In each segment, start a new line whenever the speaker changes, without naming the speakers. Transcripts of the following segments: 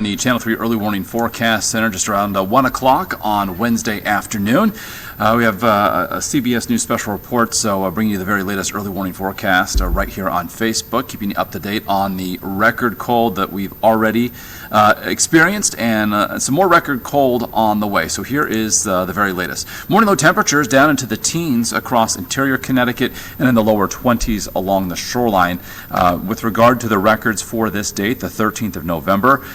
the Channel 3 Early Warning Forecast Center just around 1 o'clock on Wednesday afternoon. We have a CBS News special report, so bringing you the very latest early warning forecast right here on Facebook, keeping you up to date on the record cold that we've already experienced and some more record cold on the way. So here is the very latest. Morning low temperatures down into the teens across interior Connecticut and in the lower 20s along the shoreline. With regard to the records for this date, the 13th of November,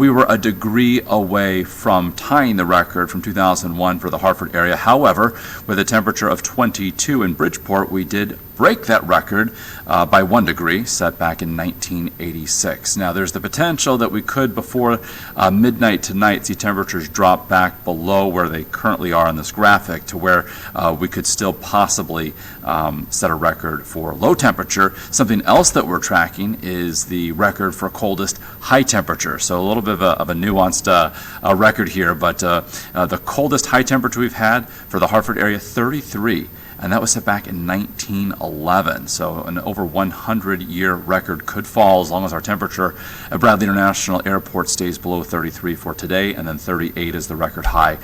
we were a degree away from tying the record from 2001 for the Hartford area. However, with a temperature of 22 in Bridgeport, we did break that record by 1 degree set back in 1986. Now, there's the potential that we could, before midnight tonight, see temperatures drop back below where they currently are on this graphic to where we could still possibly set a record for low temperature. Something else that we're tracking is the record for coldest high temperature. So a little bit of a nuanced record here, but the coldest high temperature we've had for the Hartford area, 33. And that was set back in 1911. So an over 100-year record could fall as long as our temperature at Bradley International Airport stays below 33 for today, and then 38 is the record high,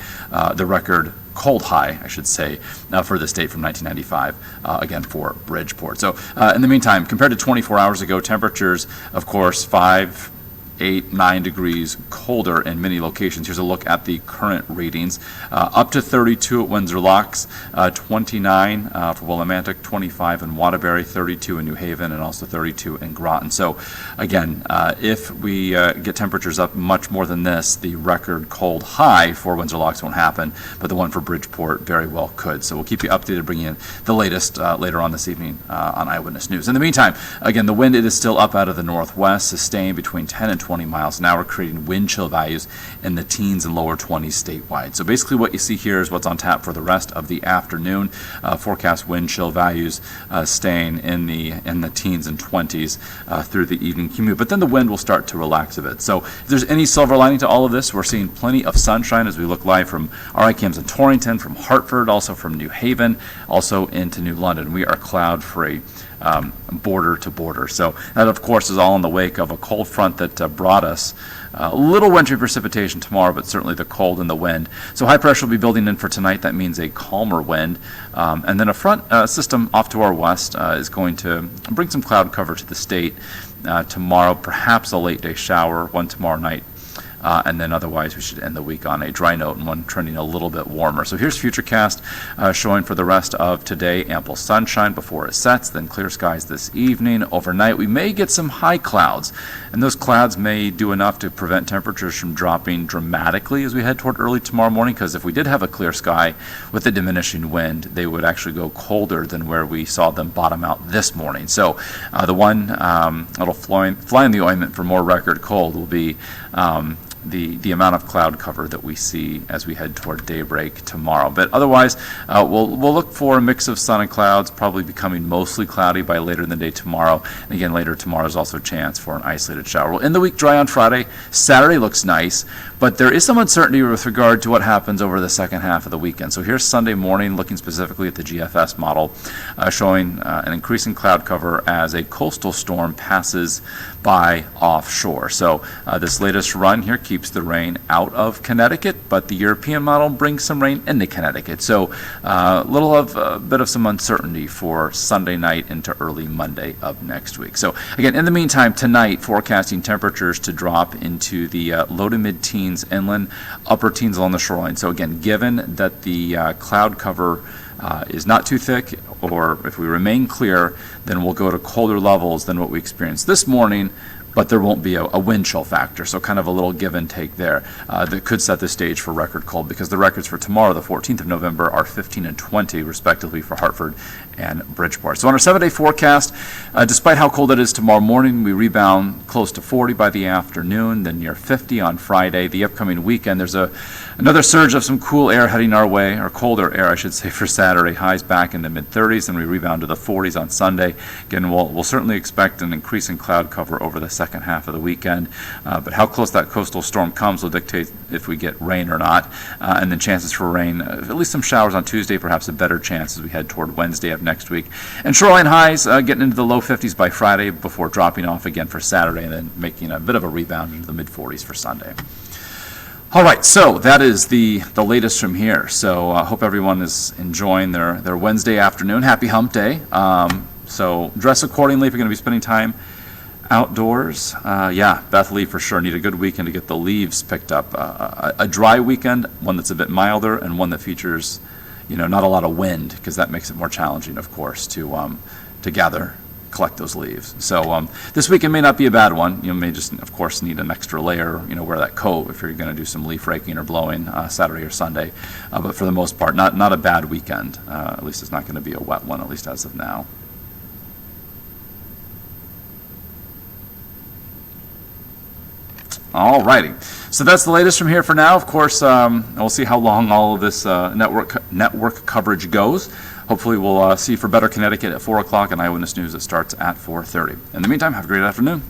the record cold high, I should say, for the state from 1995, again for Bridgeport. So in the meantime, compared to 24 hours ago, temperatures, of course, 5, 8, 9 degrees colder in many locations. Here's a look at the current readings. Up to 32 at Windsor Locks, 29 for Willimantic, 25 in Waterbury, 32 in New Haven, and also 32 in Groton. So again, if we get temperatures up much more than this, the record cold high for Windsor Locks won't happen, but the one for Bridgeport very well could. So we'll keep you updated, bringing in the latest later on this evening on Eyewitness News. In the meantime, again, the wind, it is still up out of the northwest, sustained between 10 and 20 miles an hour, creating wind chill values in the teens and lower 20s statewide. So basically what you see here is what's on tap for the rest of the afternoon. Forecast wind chill values staying in the teens and 20s through the evening commute. But then the wind will start to relax a bit. So if there's any silver lining to all of this, we're seeing plenty of sunshine as we look live from our iCams in Torrington, from Hartford, also from New Haven, also into New London. We are cloud free. Border to border. So that, of course, is all in the wake of a cold front that brought us a little wintry precipitation tomorrow, but certainly the cold and the wind. So high pressure will be building in for tonight. That means a calmer wind. And then a front system off to our west is going to bring some cloud cover to the state tomorrow, perhaps a late day shower, one tomorrow night. And then otherwise we should end the week on a dry note and one trending a little bit warmer. So here's Futurecast showing for the rest of today ample sunshine before it sets, then clear skies this evening. Overnight we may get some high clouds, and those clouds may do enough to prevent temperatures from dropping dramatically as we head toward early tomorrow morning, because if we did have a clear sky with a diminishing wind, they would actually go colder than where we saw them bottom out this morning. So the one little fly in the ointment for more record cold will be the amount of cloud cover that we see as we head toward daybreak tomorrow. But otherwise, we'll look for a mix of sun and clouds, probably becoming mostly cloudy by later in the day tomorrow. And again, later tomorrow is also a chance for an isolated shower. We'll end the week dry on Friday. Saturday looks nice, but there is some uncertainty with regard to what happens over the second half of the weekend. So here's Sunday morning, looking specifically at the GFS model, showing an increasing cloud cover as a coastal storm passes by offshore. So this latest run here keeps the rain out of Connecticut, but the European model brings some rain into Connecticut. So a bit of some uncertainty for Sunday night into early Monday of next week. So again, in the meantime, tonight forecasting temperatures to drop into the low to mid teens inland, upper teens along the shoreline. So again, given that the cloud cover is not too thick, or if we remain clear, then we'll go to colder levels than what we experienced this morning, but there won't be a wind chill factor, so kind of a little give and take there that could set the stage for record cold, because the records for tomorrow, the 14th of November, are 15 and 20, respectively, for Hartford and Bridgeport. So on our 7-day forecast, despite how cold it is tomorrow morning, we rebound close to 40 by the afternoon, then near 50 on Friday. The upcoming weekend, there's another surge of some cool air heading our way, or colder air, I should say, for Saturday. Highs back in the mid-30s, and we rebound to the 40s on Sunday. Again, we'll certainly expect an increase in cloud cover over the second second half of the weekend. But how close that coastal storm comes will dictate if we get rain or not. And then chances for rain, at least some showers on Tuesday, perhaps a better chance as we head toward Wednesday of next week. And shoreline highs getting into the low 50s by Friday before dropping off again for Saturday and then making a bit of a rebound into the mid-40s for Sunday. All right, so that is the latest from here. So I hope everyone is enjoying their Wednesday afternoon. Happy hump day. So dress accordingly if you're going to be spending time outdoors. Yeah, Beth Lee for sure. Need a good weekend to get the leaves picked up. A dry weekend, one that's a bit milder, and one that features, not a lot of wind, because that makes it more challenging, of course, to collect those leaves. So this weekend may not be a bad one. You may just, of course, need an extra layer, wear that coat if you're going to do some leaf raking or blowing Saturday or Sunday. But for the most part, not a bad weekend. At least it's not going to be a wet one, at least as of now. All righty. So that's the latest from here for now. Of course, we'll see how long all of this network coverage goes. Hopefully we'll see for Better Connecticut at 4 o'clock and Eyewitness News that starts at 4:30. In the meantime, have a great afternoon.